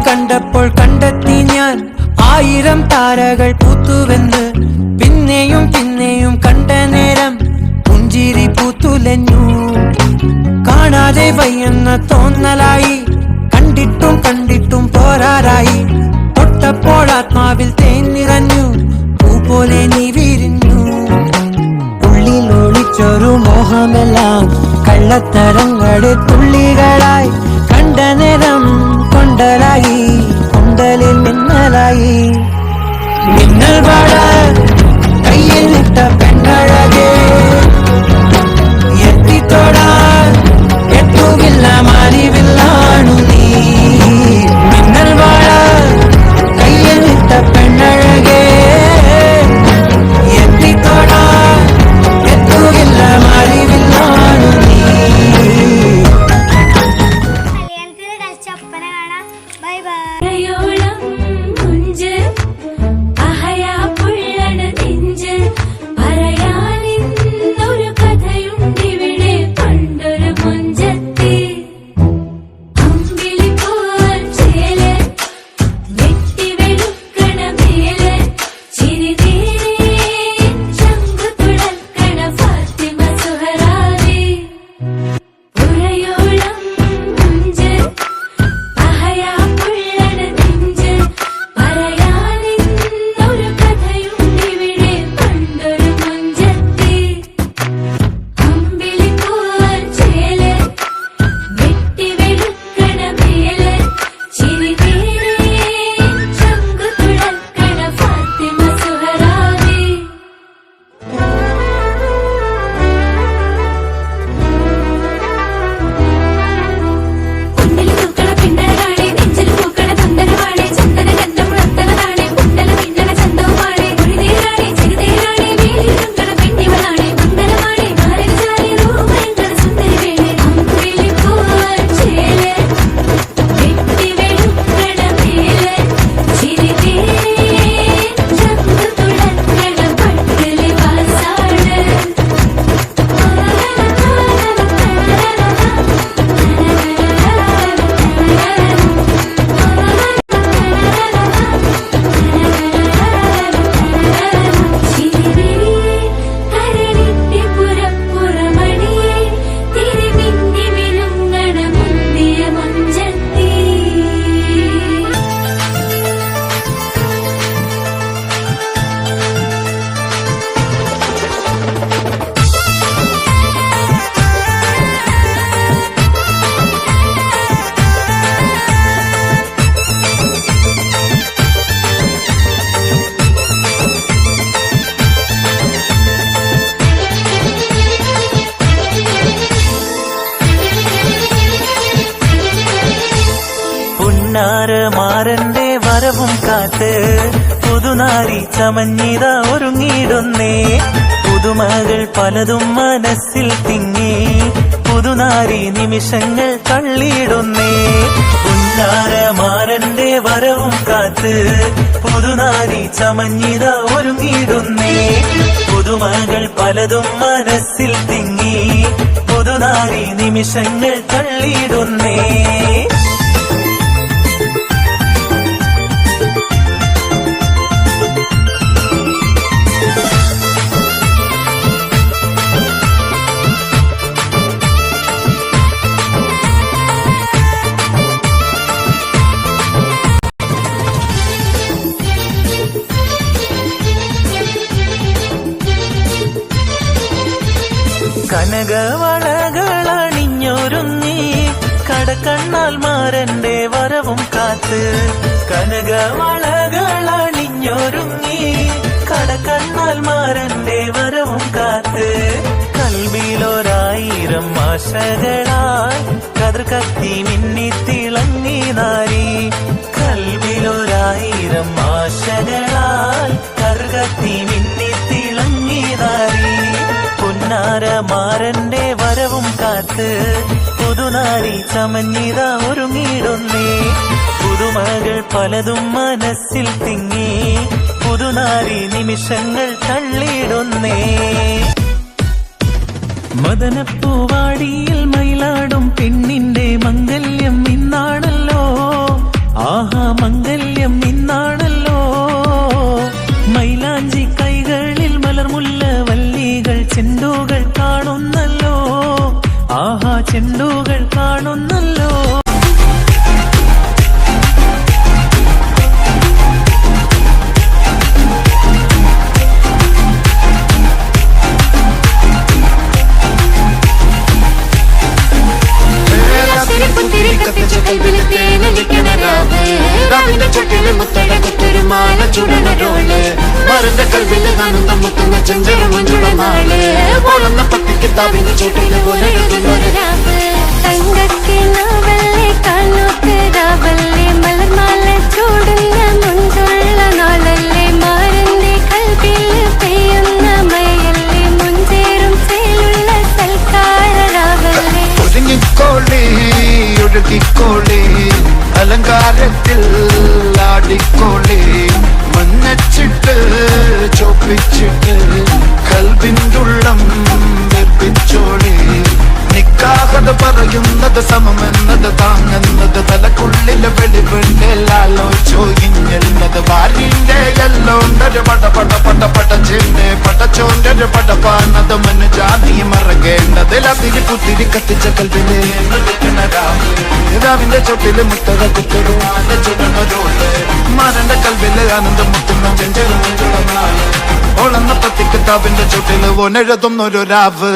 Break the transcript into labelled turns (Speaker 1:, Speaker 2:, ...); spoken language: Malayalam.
Speaker 1: കണ്ടപ്പോൾ കണ്ടെത്തി ഞാൻ 1000 താരകൾ പൂത്തുവെന്ന്. പിന്നെയും പിന്നെയും കണ്ട നേരം പുഞ്ചിരി പൂത്തുലഞ്ഞു. കാണാതെ വയ്യെന്ന തോന്നലായി, കണ്ടിട്ടും കണ്ടിട്ടും പോരാറായി. തൊട്ടപ്പോൾ ആത്മാവിൽ തേൻ നിറഞ്ഞു, പൂ പോലെ നീ വിരിഞ്ഞു. ഉള്ളിൽ ഒളിച്ചൊരു മോഹമെല്ലാം കള്ളത്തരങ്ങളുടെ തുള്ളികളായി. കണ്ട നേരം കൊണ്ടലായി, കൊണ്ടലിൽ മിന്നലായി. മിന്നൽ പാട കയ്യിൽ ഇട്ട പെണ്ണഴകേ, എത്തിത്തോടാൻ എത്തുകില്ല മാറിവില്ലാണു നീ. മിന്നൽ പാട കയ്യിൽ ഇട്ട പെണ്ണഴകേ, എത്തിത്തോടാൻ എത്തുകില്ല മാറിവില്ലാണു നീ.
Speaker 2: Bye bye.
Speaker 3: മാരന്റെ വരവും കാത്ത് പുതുനാരി ചമഞ്ഞിത ഒരുങ്ങിയിടുന്നേ. പുതുമകൾ പലതും മനസ്സിൽ തിങ്ങി, പുതുനാരി നിമിഷങ്ങൾ തള്ളിയിടുന്നേ. പുന്നാരമാരന്റെ വരവും കാത്ത് പുതുനാരി ചമഞ്ഞിത ഒരുങ്ങിയിടുന്നേ. പുതുമകൾ പലതും മനസ്സിൽ തിങ്ങി, പുതുനാരി നിമിഷങ്ങൾ തള്ളിയിടുന്നേ. കനകവളകളണിഞ്ഞൊരുങ്ങി കടക്കണ്ണാൽ മാരന്റെ വരവും കാത്ത്. കനകവളകളണിഞ്ഞൊരുങ്ങി കടക്കണ്ണാൽ മാരന്റെ വരവും കാത്ത്. കൽവിലൊരായിരം ആശകളായി കതിർ കത്തി മിന്നി തിളങ്ങി നാരി. കൽവിലൊരായിരം ആശകളാൽ കതിർ കത്തി മിന്നി തിളങ്ങി നാരി. പുന്നാരമാരന്റെ വരവും കാത്ത് പുതുനാരി ചമഞ്ഞിത ഒരുങ്ങിയിടുന്നേ. പുതുമകൾ പലതും മനസ്സിൽ തിങ്ങി, പുതുനാരി നിമിഷങ്ങൾ തള്ളിയിടുന്നേ. മദനപ്പൂവാടിയിൽ മയിലാടും പെണ്ണിന്റെ മംഗല്യം ഇന്നാണല്ലോ. ആഹാ മംഗല്യം നിന്നാണല്ലോ മൈലാഞ്ചി കൈകളിൽ മലർമുല്ല വല്ലികൾ ചെണ്ടുകൾ കാണുന്നല്ലോ ആഹാ ചെണ്ടുകൾ കാണുന്നല്ലോ
Speaker 2: മരന്റെ കൽവില് കാണുന്ന മുത്തുന്ന ചെഞ്ചര മഞ്ചുള്ള നാള് ഓളുന്ന പട്ടിക്ക് താവിന്റെ ചോട്ടില് പോലെ
Speaker 4: തങ്കക്കിനാവല്ലേ കാണാത്തരാവല്ലേ മലർമാല ചൂടുന്ന മുഞ്ചുള്ള നാളല്ലേ മാരന്റെ കൽവില് പെയ്യുന്ന മയല്ലേ മുഞ്ചേറും ചേലുള്ള സൽക്കാരാവല്ലേ
Speaker 2: ഒരുങ്ങിക്കോളി ഒഴുകിക്കോളി അലങ്കാരത്തിൽ ആടിക്കോളി മഞ്ഞച്ചിട്ട് ചോപ്പിച്ചിട്ട് കൽവിൻ്റെ ഉള്ളം വെപ്പിച്ചോളി നിക്കാഹത് പറയുന്നത് സമമെന്നത് താങ്ങുന്നത് തലക്കുള്ളിലെ വെളിവില്ലാലോചോ ഇഞ്ഞെന്നത് ഭാര്യന്റെ എല്ലോണ്ടൊരു പടച്ചെന്നെ പടച്ചോന്റെ പടപ്പാനത് മന് ജാതി മറകേണ്ടത് ലതിരി പുത്തിരി കത്തിച്ച കൽവിലെ രാവിന്റെ ചൊട്ടില് മുത്തക കുത്തരു ചുടണരോള് മരന്റെ കൽവില് ആനന്ദം മുത്തുന്ന ചെഞ്ചെറും ഓളന്ന പത്തിക്ക് താവിന്റെ ചുട്ടില് ഓനെഴുതുന്നൊരു രാവ്